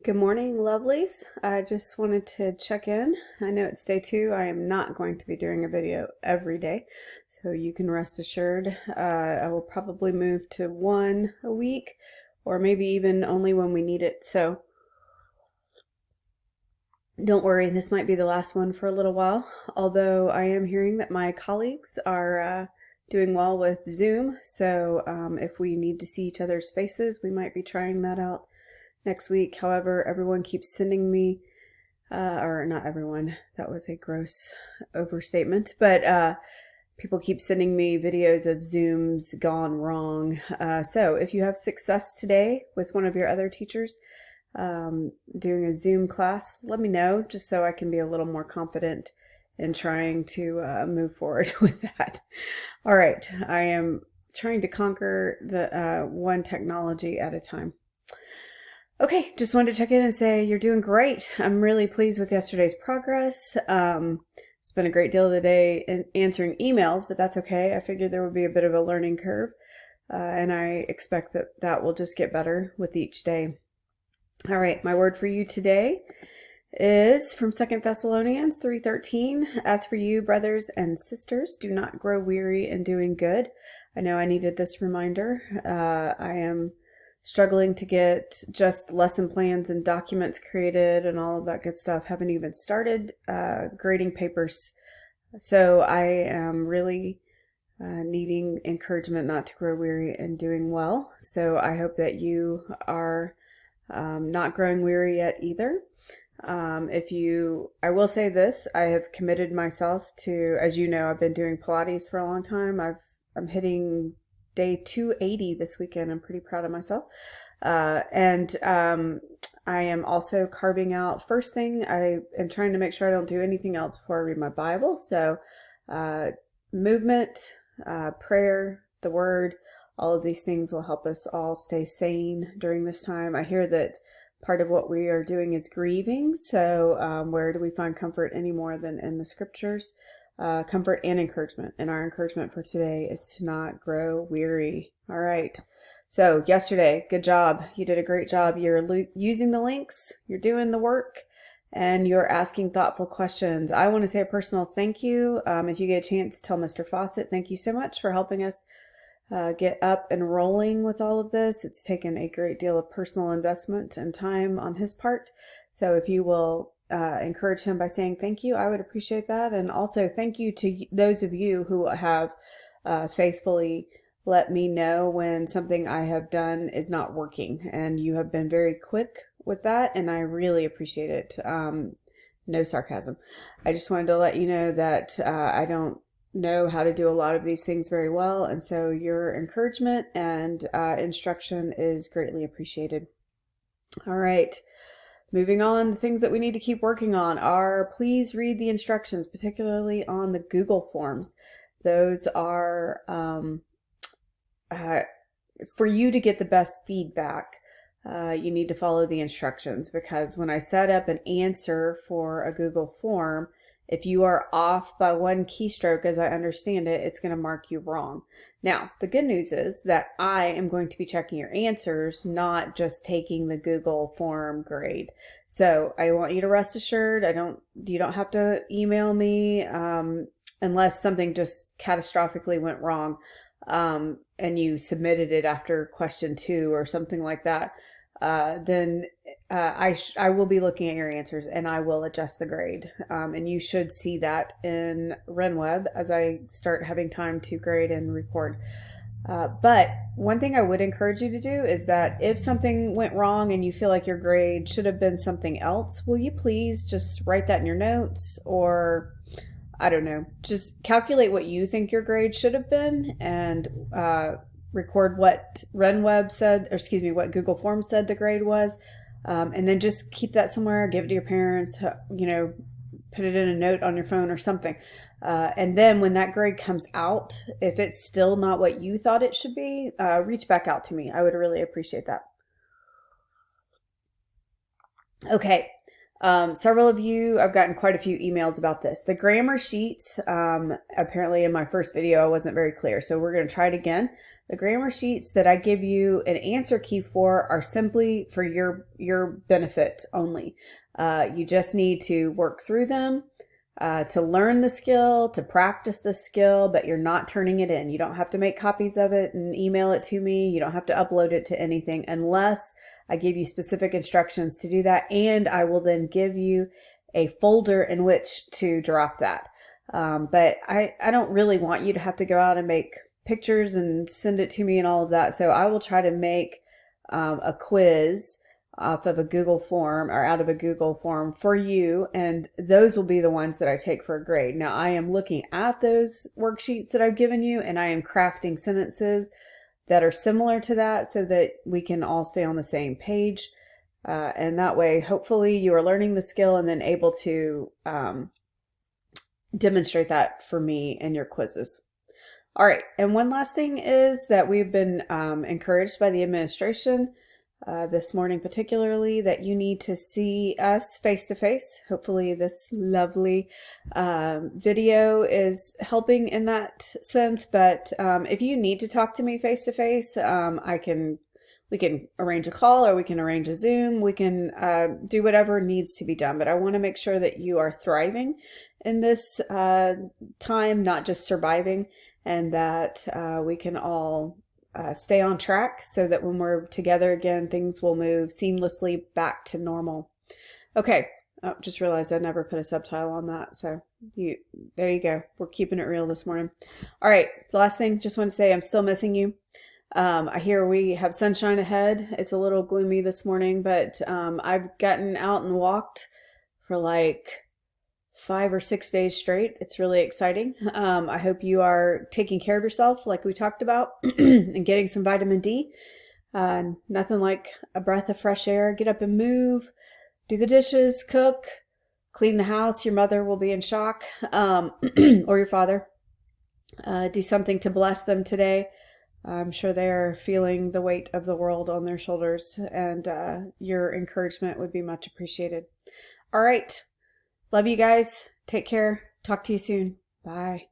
Good morning, lovelies. I just wanted to check in. I know it's day 2. I am not going to be doing a video every day, so you can rest assured. I will probably move to one a week, or maybe even only when we need it. So don't worry, this might be the last one for a little while. Although I am hearing that my colleagues are doing well with Zoom, so if we need to see each other's faces, we might be trying that out next week. However, everyone keeps sending me, or not everyone, that was a gross overstatement, but people keep sending me videos of Zooms gone wrong. So if you have success today with one of your other teachers doing a Zoom class, let me know just so I can be a little more confident in trying to move forward with that. All right, I am trying to conquer the one technology at a time. Okay, just wanted to check in and say you're doing great. I'm really pleased with yesterday's progress. Spent a great deal of the day in answering emails, but that's okay. I figured there would be a bit of a learning curve, and I expect that that will just get better with each day. All right, my word for you today is from 2 Thessalonians 3:13. As for you, brothers and sisters, do not grow weary in doing good. I know I needed this reminder. I am struggling to get just lesson plans and documents created and all of that good stuff. Haven't even started grading papers. So I am really needing encouragement not to grow weary and doing well. So I hope that you are not growing weary yet either. I will say this, I have committed myself to, as you know, I've been doing Pilates for a long time. I'm hitting day 280 this weekend. I'm pretty proud of myself. And I am also carving out, first thing, I am trying to make sure I don't do anything else before I read my Bible. So movement, prayer, the word, all of these things will help us all stay sane during this time. I hear that part of what we are doing is grieving. So where do we find comfort any more than in the scriptures? Comfort and encouragement. And our encouragement for today is to not grow weary. All right. So yesterday, good job. You did a great job. You're using the links, you're doing the work, and you're asking thoughtful questions. I want to say a personal thank you. If you get a chance, tell Mr. Fawcett, thank you so much for helping us get up and rolling with all of this. It's taken a great deal of personal investment and time on his part. So if you will encourage him by saying thank you, I would appreciate that. And also thank you to those of you who have faithfully let me know when something I have done is not working. And you have been very quick with that, and I really appreciate it. No sarcasm. I just wanted to let you know that I don't know how to do a lot of these things very well, and so your encouragement and instruction is greatly appreciated. All right, moving on, the things that we need to keep working on are please read the instructions, particularly on the Google Forms. Those are for you to get the best feedback. You need to follow the instructions, because when I set up an answer for a Google form, if you are off by one keystroke, as I understand it, it's going to mark you wrong. Now, the good news is that I am going to be checking your answers, not just taking the Google form grade. So I want you to rest assured. You don't have to email me unless something just catastrophically went wrong and you submitted it after question 2 or something like that. Then I will be looking at your answers and I will adjust the grade. And you should see that in RenWeb as I start having time to grade and record. But one thing I would encourage you to do is that if something went wrong and you feel like your grade should have been something else, will you please just write that in your notes, or I don't know, just calculate what you think your grade should have been and record what RenWeb said, or excuse me, what Google Forms said the grade was, and then just keep that somewhere, give it to your parents, put it in a note on your phone or something. And then when that grade comes out, if it's still not what you thought it should be, reach back out to me. I would really appreciate that. Okay. Several of you, I've gotten quite a few emails about this. The grammar sheets, apparently in my first video, I wasn't very clear. So we're going to try it again. The grammar sheets that I give you an answer key for are simply for your benefit only. You just need to work through them, to learn the skill, to practice the skill, but you're not turning it in. You don't have to make copies of it and email it to me. You don't have to upload it to anything unless I give you specific instructions to do that, and I will then give you a folder in which to drop that. But I don't really want you to have to go out and make pictures and send it to me and all of that. So I will try to make a quiz off of a Google form or out of a Google form for you, and those will be the ones that I take for a grade. Now I am looking at those worksheets that I've given you, and I am crafting sentences that are similar to that so that we can all stay on the same page. And that way, hopefully you are learning the skill and then able to demonstrate that for me in your quizzes. All right, and one last thing is that we've been encouraged by the administration this morning particularly that you need to see us face to face. Hopefully this lovely video is helping in that sense, but if you need to talk to me face to face, we can arrange a call or we can arrange a Zoom. We can do whatever needs to be done, but I want to make sure that you are thriving in this time, not just surviving, and that we can all stay on track so that when we're together again, things will move seamlessly back to normal. Okay, oh, just realized I never put a subtitle on that, so there you go. We're keeping it real this morning. All right, the last thing, just want to say I'm still missing you. I hear we have sunshine ahead. It's a little gloomy this morning, but I've gotten out and walked for like 5 or 6 days straight. It's really exciting. I hope you are taking care of yourself like we talked about and getting some vitamin D. Nothing like a breath of fresh air. Get up and move, do the dishes, cook, clean the house. Your mother will be in shock, or your father. Do something to bless them today. I'm sure they are feeling the weight of the world on their shoulders, and your encouragement would be much appreciated. All right. Love you guys. Take care. Talk to you soon. Bye.